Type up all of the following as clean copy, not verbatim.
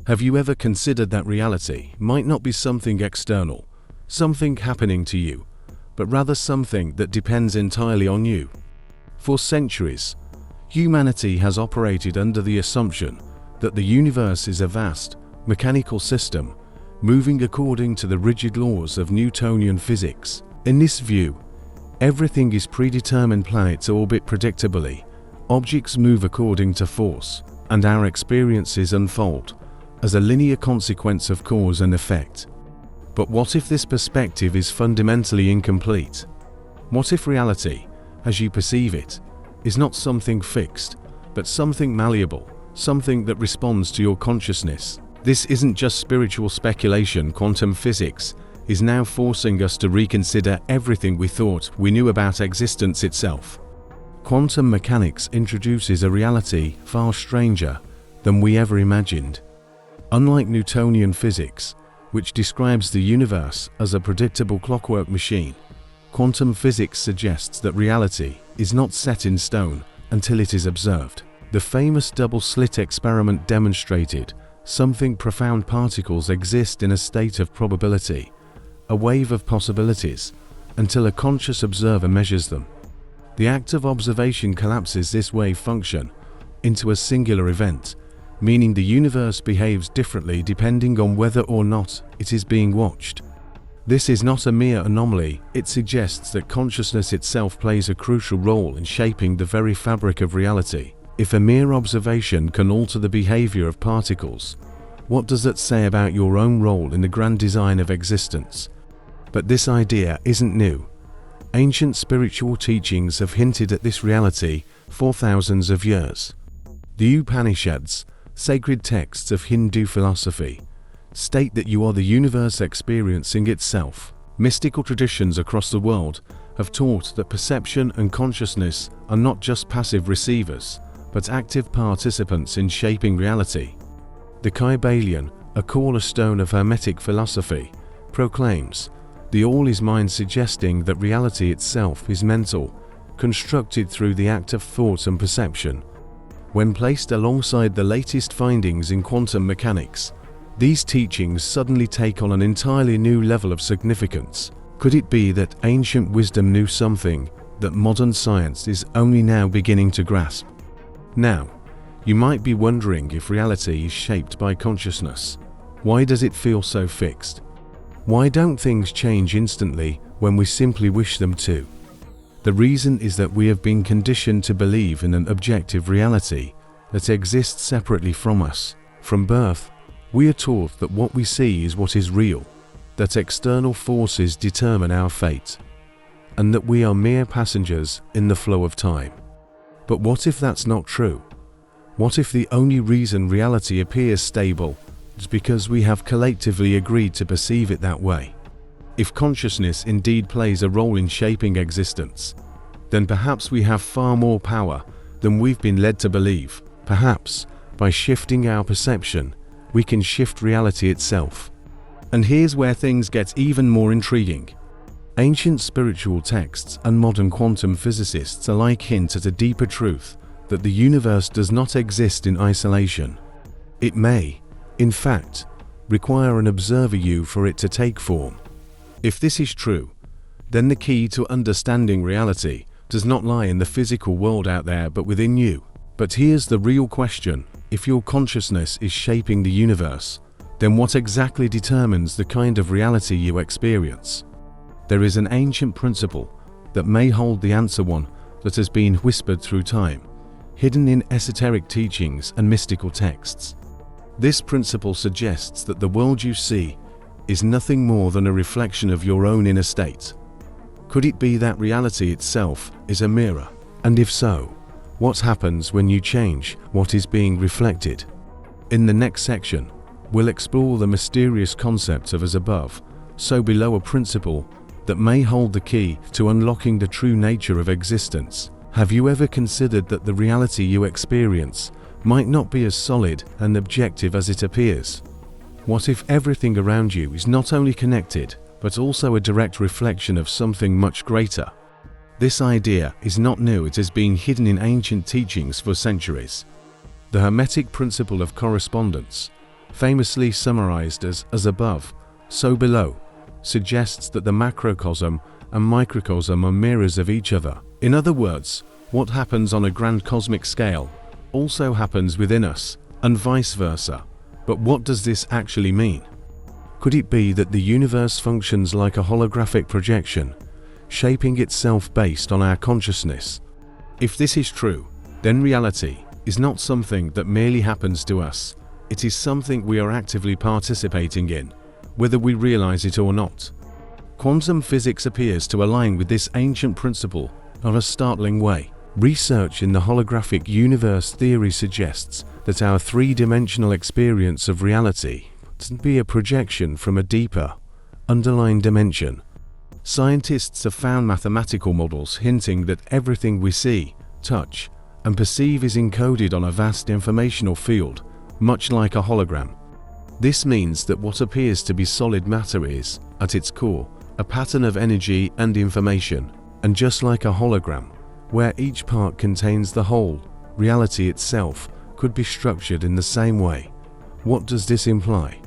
Have you ever considered that reality might not be something external, something happening to you, but rather something that depends entirely on you? For centuries, humanity has operated under the assumption that the universe is a vast, mechanical system, moving according to the rigid laws of Newtonian physics. In this view, everything is predetermined. Planets orbit predictably, objects move according to force, and our experiences unfold as a linear consequence of cause and effect. But what if this perspective is fundamentally incomplete? What if reality, as you perceive it, is not something fixed, but something malleable, something that responds to your consciousness? This isn't just spiritual speculation. Quantum physics is now forcing us to reconsider everything we thought we knew about existence itself. Quantum mechanics introduces a reality far stranger than we ever imagined. Unlike Newtonian physics, which describes the universe as a predictable clockwork machine, quantum physics suggests that reality is not set in stone until it is observed. The famous double-slit experiment demonstrated something profound. Particles exist in a state of probability, a wave of possibilities, until a conscious observer measures them. The act of observation collapses this wave function into a singular event, meaning the universe behaves differently depending on whether or not it is being watched. This is not a mere anomaly. It suggests that consciousness itself plays a crucial role in shaping the very fabric of reality. If a mere observation can alter the behavior of particles, what does that say about your own role in the grand design of existence? But this idea isn't new. Ancient spiritual teachings have hinted at this reality for thousands of years. The Upanishads, sacred texts of Hindu philosophy, state that you are the universe experiencing itself. Mystical traditions across the world have taught that perception and consciousness are not just passive receivers, but active participants in shaping reality. The Kybalion, a cornerstone of Hermetic philosophy, proclaims, "The all is mind," suggesting that reality itself is mental, constructed through the act of thought and perception. When placed alongside the latest findings in quantum mechanics, these teachings suddenly take on an entirely new level of significance. Could it be that ancient wisdom knew something that modern science is only now beginning to grasp? Now, you might be wondering if reality is shaped by consciousness. Why does it feel so fixed? Why don't things change instantly when we simply wish them to? The reason is that we have been conditioned to believe in an objective reality that exists separately from us. From birth, we are taught that what we see is what is real, that external forces determine our fate, and that we are mere passengers in the flow of time. But what if that's not true? What if the only reason reality appears stable is because we have collectively agreed to perceive it that way? If consciousness indeed plays a role in shaping existence, then perhaps we have far more power than we've been led to believe. Perhaps, by shifting our perception, we can shift reality itself. And here's where things get even more intriguing. Ancient spiritual texts and modern quantum physicists alike hint at a deeper truth, that the universe does not exist in isolation. It may, in fact, require an observer you for it to take form. If this is true, then the key to understanding reality does not lie in the physical world out there but within you. But here's the real question: if your consciousness is shaping the universe, then what exactly determines the kind of reality you experience? There is an ancient principle that may hold the answer, one that has been whispered through time, hidden in esoteric teachings and mystical texts. This principle suggests that the world you see is nothing more than a reflection of your own inner state. Could it be that reality itself is a mirror? And if so, what happens when you change what is being reflected? In the next section, we'll explore the mysterious concept of as above, so below, a principle that may hold the key to unlocking the true nature of existence. Have you ever considered that the reality you experience might not be as solid and objective as it appears? What if everything around you is not only connected, but also a direct reflection of something much greater? This idea is not new. It has been hidden in ancient teachings for centuries. The Hermetic principle of correspondence, famously summarized as above, so below, suggests that the macrocosm and microcosm are mirrors of each other. In other words, what happens on a grand cosmic scale also happens within us, and vice versa. But what does this actually mean? Could it be that the universe functions like a holographic projection, shaping itself based on our consciousness? If this is true, then reality is not something that merely happens to us. It is something we are actively participating in, whether we realize it or not. Quantum physics appears to align with this ancient principle in a startling way. Research in the holographic universe theory suggests that our three-dimensional experience of reality can be a projection from a deeper, underlying dimension. Scientists have found mathematical models hinting that everything we see, touch, and perceive is encoded on a vast informational field, much like a hologram. This means that what appears to be solid matter is, at its core, a pattern of energy and information, and just like a hologram, where each part contains the whole, reality itself could be structured in the same way. What does this imply?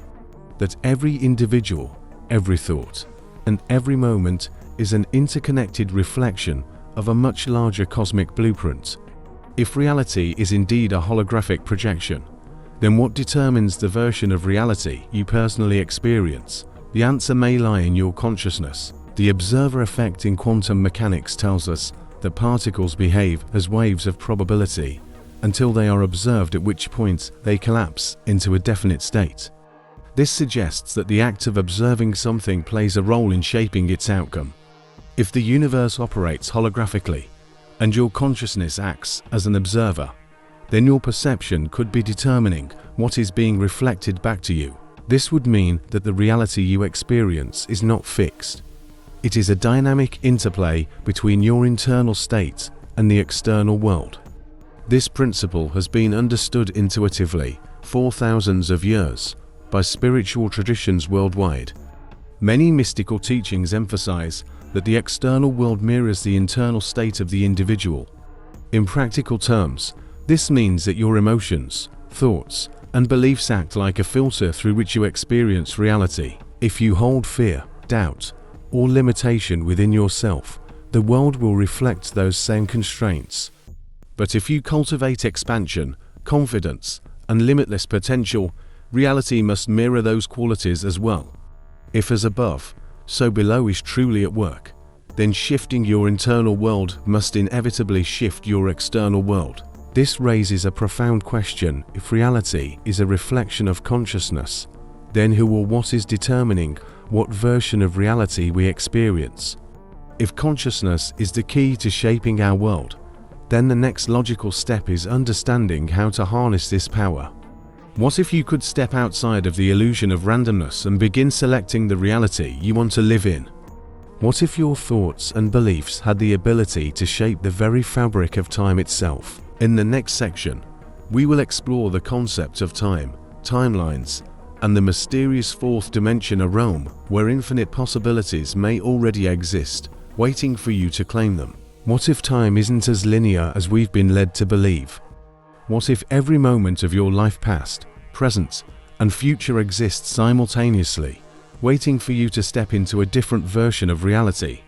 That every individual, every thought, and every moment is an interconnected reflection of a much larger cosmic blueprint. If reality is indeed a holographic projection, then what determines the version of reality you personally experience? The answer may lie in your consciousness. The observer effect in quantum mechanics tells us that particles behave as waves of probability until they are observed, at which point they collapse into a definite state. This suggests that the act of observing something plays a role in shaping its outcome. If the universe operates holographically, and your consciousness acts as an observer, then your perception could be determining what is being reflected back to you. This would mean that the reality you experience is not fixed. It is a dynamic interplay between your internal state and the external world. This principle has been understood intuitively for thousands of years by spiritual traditions worldwide. Many mystical teachings emphasize that the external world mirrors the internal state of the individual. In practical terms, this means that your emotions, thoughts, and beliefs act like a filter through which you experience reality. If you hold fear, doubt, or limitation within yourself, the world will reflect those same constraints. But if you cultivate expansion, confidence, and limitless potential, reality must mirror those qualities as well. If as above, so below is truly at work, then shifting your internal world must inevitably shift your external world. This raises a profound question. If reality is a reflection of consciousness, then who or what is determining what version of reality we experience? If consciousness is the key to shaping our world, then the next logical step is understanding how to harness this power. What if you could step outside of the illusion of randomness and begin selecting the reality you want to live in? What if your thoughts and beliefs had the ability to shape the very fabric of time itself? In the next section, we will explore the concept of time, timelines, and the mysterious fourth dimension, a realm where infinite possibilities may already exist, waiting for you to claim them. What if time isn't as linear as we've been led to believe? What if every moment of your life, past, present, and future, exists simultaneously, waiting for you to step into a different version of reality?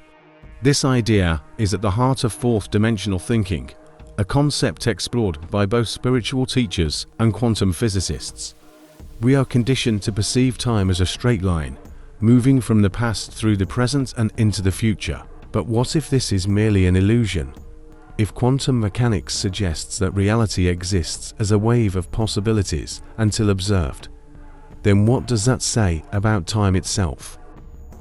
This idea is at the heart of fourth dimensional thinking, a concept explored by both spiritual teachers and quantum physicists. We are conditioned to perceive time as a straight line, moving from the past through the present and into the future. But what if this is merely an illusion? If quantum mechanics suggests that reality exists as a wave of possibilities until observed, then what does that say about time itself?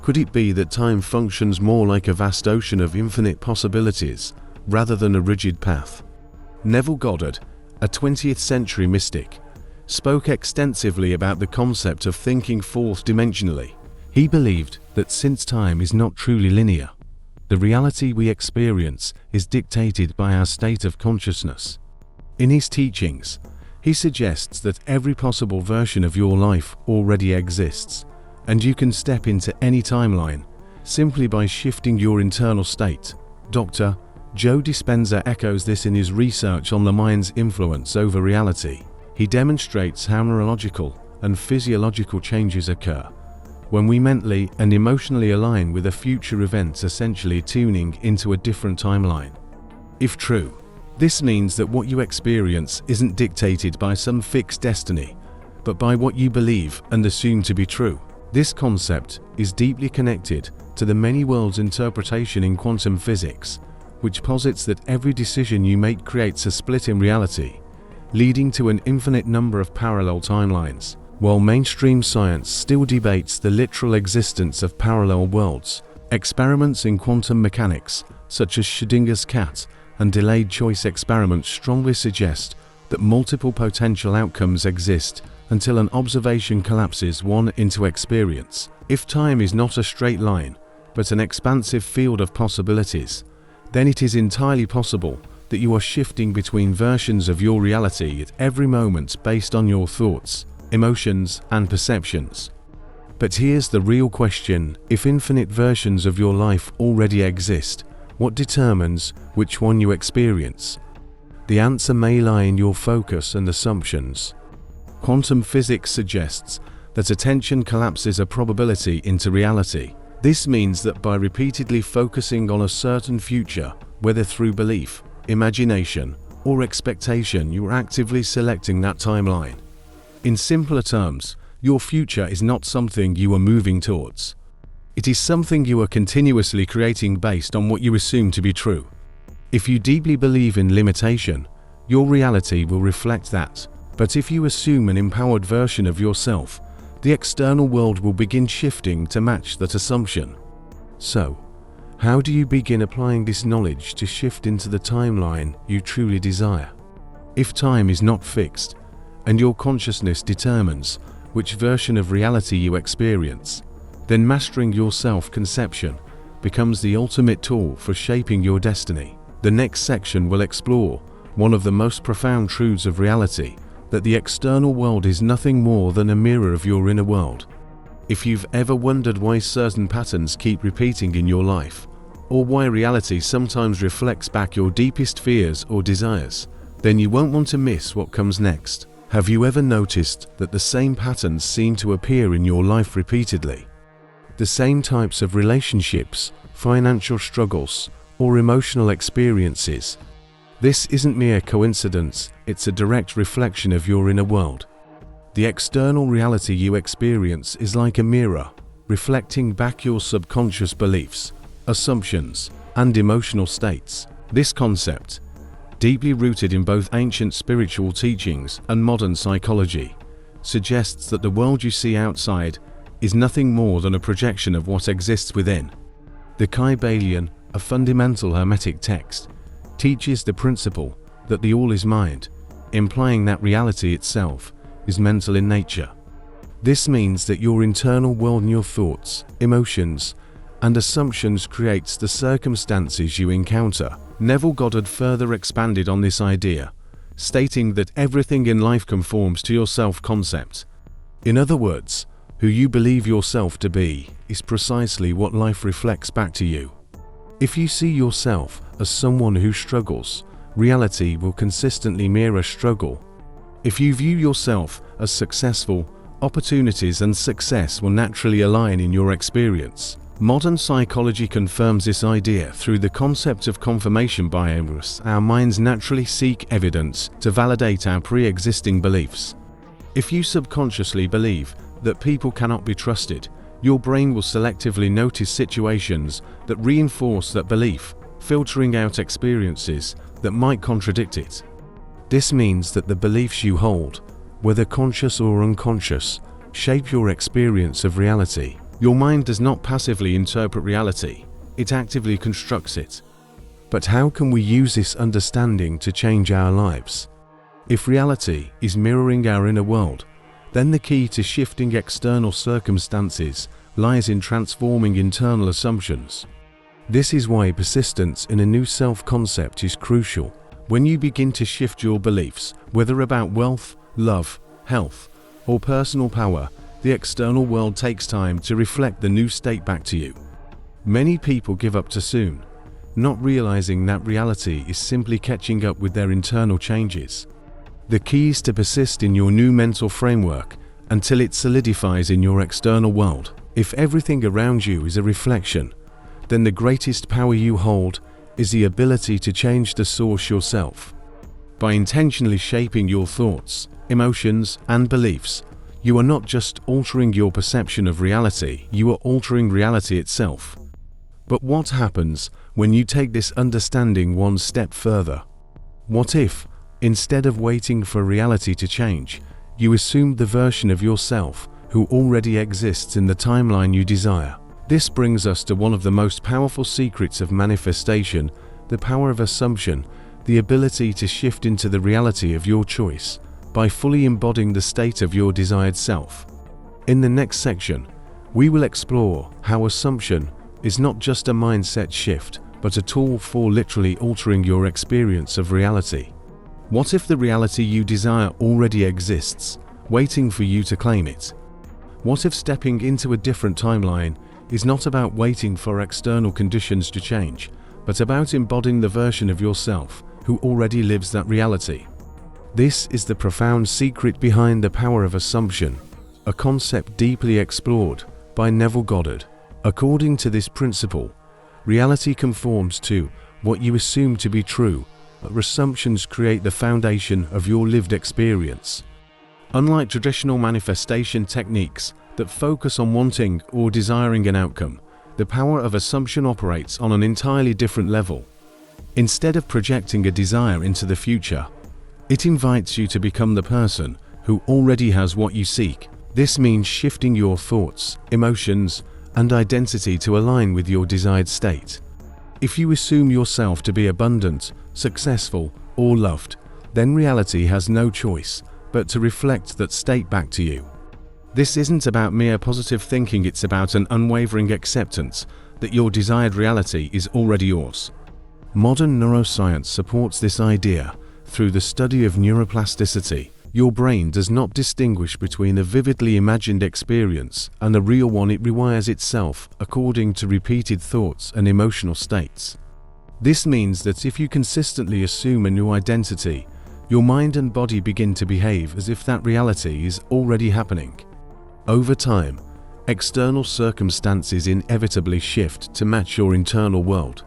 Could it be that time functions more like a vast ocean of infinite possibilities rather than a rigid path? Neville Goddard, a 20th century mystic, spoke extensively about the concept of thinking fourth dimensionally. He believed that since time is not truly linear, the reality we experience is dictated by our state of consciousness. In his teachings, he suggests that every possible version of your life already exists, and you can step into any timeline simply by shifting your internal state. Dr. Joe Dispenza echoes this in his research on the mind's influence over reality. He demonstrates how neurological and physiological changes occur when we mentally and emotionally align with a future event, essentially tuning into a different timeline. If true, this means that what you experience isn't dictated by some fixed destiny, but by what you believe and assume to be true. This concept is deeply connected to the many worlds interpretation in quantum physics, which posits that every decision you make creates a split in reality, leading to an infinite number of parallel timelines. While mainstream science still debates the literal existence of parallel worlds, experiments in quantum mechanics, such as Schrödinger's cat and delayed choice experiments, strongly suggest that multiple potential outcomes exist until an observation collapses one into experience. If time is not a straight line, but an expansive field of possibilities, then it is entirely possible that you are shifting between versions of your reality at every moment based on your thoughts, emotions, and perceptions. But here's the real question: if infinite versions of your life already exist, what determines which one you experience? The answer may lie in your focus and assumptions. Quantum physics suggests that attention collapses a probability into reality. This means that by repeatedly focusing on a certain future, whether through belief, imagination, or expectation, you are actively selecting that timeline. In simpler terms, your future is not something you are moving towards. It is something you are continuously creating based on what you assume to be true. If you deeply believe in limitation, your reality will reflect that. But if you assume an empowered version of yourself, the external world will begin shifting to match that assumption. So, how do you begin applying this knowledge to shift into the timeline you truly desire? If time is not fixed, and your consciousness determines which version of reality you experience, then mastering your self-conception becomes the ultimate tool for shaping your destiny. The next section will explore one of the most profound truths of reality: that the external world is nothing more than a mirror of your inner world. If you've ever wondered why certain patterns keep repeating in your life, or why reality sometimes reflects back your deepest fears or desires, then you won't want to miss what comes next. Have you ever noticed that the same patterns seem to appear in your life repeatedly? The same types of relationships, financial struggles, or emotional experiences? This isn't mere coincidence, it's a direct reflection of your inner world. The external reality you experience is like a mirror, reflecting back your subconscious beliefs, assumptions, and emotional states. This concept, deeply rooted in both ancient spiritual teachings and modern psychology, suggests that the world you see outside is nothing more than a projection of what exists within. The Kybalion, a fundamental Hermetic text, teaches the principle that the all is mind, implying that reality itself is mental in nature. This means that your internal world and your thoughts, emotions, and assumptions creates the circumstances you encounter. Neville Goddard further expanded on this idea, stating that everything in life conforms to your self-concept. In other words, who you believe yourself to be is precisely what life reflects back to you. If you see yourself as someone who struggles, reality will consistently mirror struggle. If you view yourself as successful, opportunities and success will naturally align in your experience. Modern psychology confirms this idea through the concept of confirmation bias. Our minds naturally seek evidence to validate our pre-existing beliefs. If you subconsciously believe that people cannot be trusted, your brain will selectively notice situations that reinforce that belief, filtering out experiences that might contradict it. This means that the beliefs you hold, whether conscious or unconscious, shape your experience of reality. Your mind does not passively interpret reality, it actively constructs it. But how can we use this understanding to change our lives? If reality is mirroring our inner world, then the key to shifting external circumstances lies in transforming internal assumptions. This is why persistence in a new self-concept is crucial. When you begin to shift your beliefs, whether about wealth, love, health, or personal power, the external world takes time to reflect the new state back to you. Many people give up too soon, not realizing that reality is simply catching up with their internal changes. The key is to persist in your new mental framework until it solidifies in your external world. If everything around you is a reflection, then the greatest power you hold is the ability to change the source yourself. By intentionally shaping your thoughts, emotions, and beliefs, you are not just altering your perception of reality, you are altering reality itself. But what happens when you take this understanding one step further? What if, instead of waiting for reality to change, you assumed the version of yourself who already exists in the timeline you desire? This brings us to one of the most powerful secrets of manifestation, the power of assumption, the ability to shift into the reality of your choice by fully embodying the state of your desired self. In the next section, we will explore how assumption is not just a mindset shift, but a tool for literally altering your experience of reality. What if the reality you desire already exists, waiting for you to claim it? What if stepping into a different timeline is not about waiting for external conditions to change, but about embodying the version of yourself who already lives that reality? This is the profound secret behind the power of assumption, a concept deeply explored by Neville Goddard. According to this principle, reality conforms to what you assume to be true, but assumptions create the foundation of your lived experience. Unlike traditional manifestation techniques that focus on wanting or desiring an outcome, the power of assumption operates on an entirely different level. Instead of projecting a desire into the future, it invites you to become the person who already has what you seek. This means shifting your thoughts, emotions, and identity to align with your desired state. If you assume yourself to be abundant, successful, or loved, then reality has no choice but to reflect that state back to you. This isn't about mere positive thinking, it's about an unwavering acceptance that your desired reality is already yours. Modern neuroscience supports this idea through the study of neuroplasticity. Your brain does not distinguish between a vividly imagined experience and the real one. It rewires itself according to repeated thoughts and emotional states. This means that if you consistently assume a new identity, your mind and body begin to behave as if that reality is already happening. Over time, external circumstances inevitably shift to match your internal world.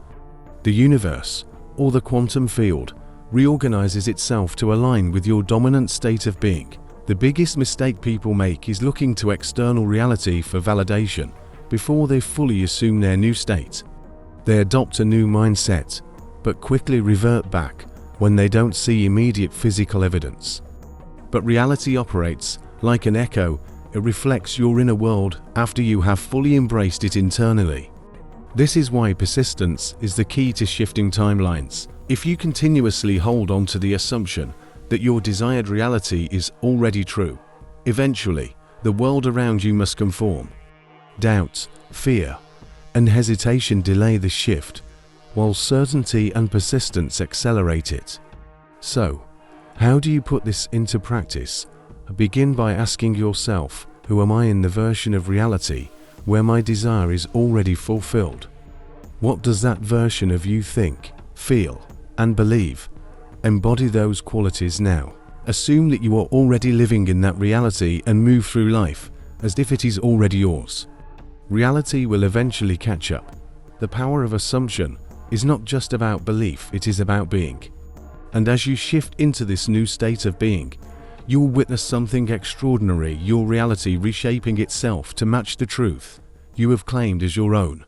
The universe, or the quantum field, reorganizes itself to align with your dominant state of being. The biggest mistake people make is looking to external reality for validation before they fully assume their new state. They adopt a new mindset, but quickly revert back when they don't see immediate physical evidence. But reality operates like an echo. It reflects your inner world after you have fully embraced it internally. This is why persistence is the key to shifting timelines. If you continuously hold on to the assumption that your desired reality is already true, eventually the world around you must conform. Doubt, fear, and hesitation delay the shift, while certainty and persistence accelerate it. So, how do you put this into practice? Begin by asking yourself, who am I in the version of reality where my desire is already fulfilled? What does that version of you think, feel, and believe? Embody those qualities now. Assume that you are already living in that reality and move through life as if it is already yours. Reality will eventually catch up. The power of assumption is not just about belief, it is about being. And as you shift into this new state of being, you will witness something extraordinary, your reality reshaping itself to match the truth you have claimed as your own.